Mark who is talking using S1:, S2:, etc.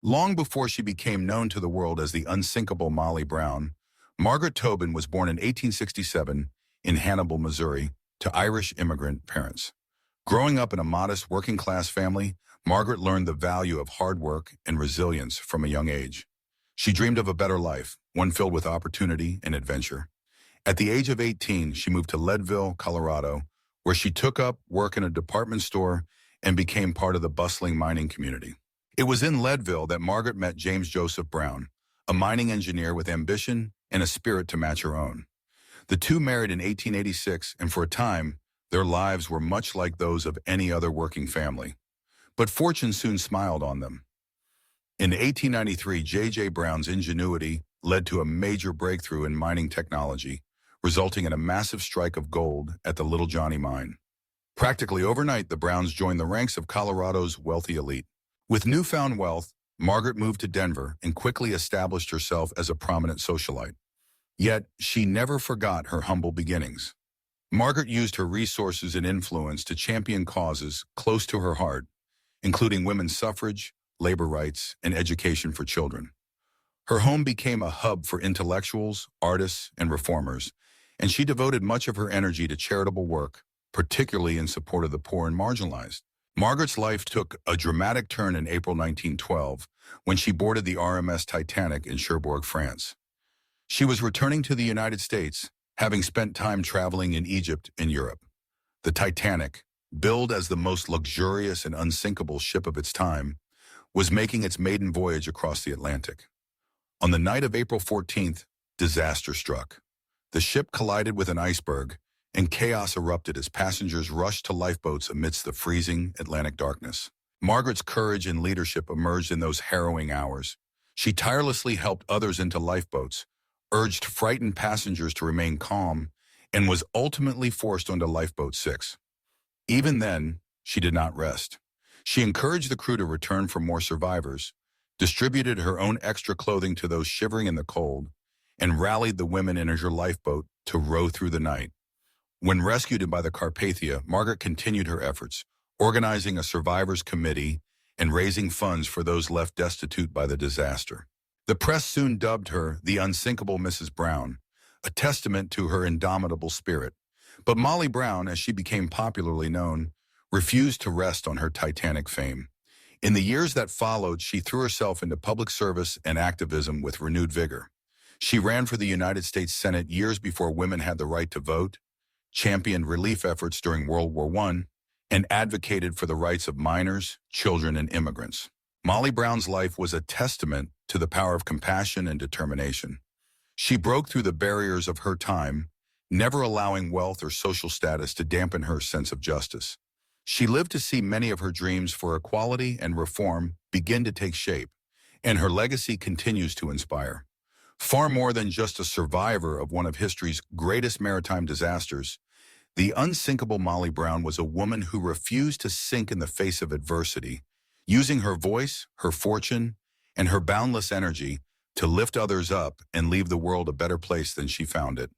S1: Long before she became known to the world as the unsinkable Molly Brown, Margaret Tobin was born in 1867 in Hannibal, Missouri, to Irish immigrant parents. Growing up in a modest working-class family, Margaret learned the value of hard work and resilience from a young age. She dreamed of a better life, one filled with opportunity and adventure. At the age of 18, she moved to Leadville, Colorado, where she took up work in a department store and became part of the bustling mining community. It was in Leadville that Margaret met James Joseph Brown, a mining engineer with ambition and a spirit to match her own. The two married in 1886, and for a time, their lives were much like those of any other working family. But fortune soon smiled on them. In 1893, J.J. Brown's ingenuity led to a major breakthrough in mining technology, resulting in a massive strike of gold at the Little Johnny mine. Practically overnight, the Browns joined the ranks of Colorado's wealthy elite. With newfound wealth, Margaret moved to Denver and quickly established herself as a prominent socialite. Yet, she never forgot her humble beginnings. Margaret used her resources and influence to champion causes close to her heart, including women's suffrage, labor rights, and education for children. Her home became a hub for intellectuals, artists, and reformers, and she devoted much of her energy to charitable work, particularly in support of the poor and marginalized. Margaret's life took a dramatic turn in April 1912 when she boarded the RMS Titanic in Cherbourg, France. She was returning to the United States, having spent time traveling in Egypt and Europe. The Titanic, billed as the most luxurious and unsinkable ship of its time, was making its maiden voyage across the Atlantic. On the night of April 14th, disaster struck. The ship collided with an iceberg, and chaos erupted as passengers rushed to lifeboats amidst the freezing Atlantic darkness. Margaret's courage and leadership emerged in those harrowing hours. She tirelessly helped others into lifeboats, urged frightened passengers to remain calm, and was ultimately forced onto Lifeboat 6. Even then, she did not rest. She encouraged the crew to return for more survivors, distributed her own extra clothing to those shivering in the cold, and rallied the women in her lifeboat to row through the night. When rescued by the Carpathia, Margaret continued her efforts, organizing a survivors committee and raising funds for those left destitute by the disaster. The press soon dubbed her the unsinkable Mrs. Brown, a testament to her indomitable spirit. But Molly Brown, as she became popularly known, refused to rest on her Titanic fame. In the years that followed, she threw herself into public service and activism with renewed vigor. She ran for the United States Senate years before women had the right to vote, championed relief efforts during World War I, and advocated for the rights of minors, children, and immigrants. Molly Brown's life was a testament to the power of compassion and determination. She broke through the barriers of her time, never allowing wealth or social status to dampen her sense of justice. She lived to see many of her dreams for equality and reform begin to take shape, and her legacy continues to inspire. Far more than just a survivor of one of history's greatest maritime disasters, the unsinkable Molly Brown was a woman who refused to sink in the face of adversity, using her voice, her fortune, and her boundless energy to lift others up and leave the world a better place than she found it.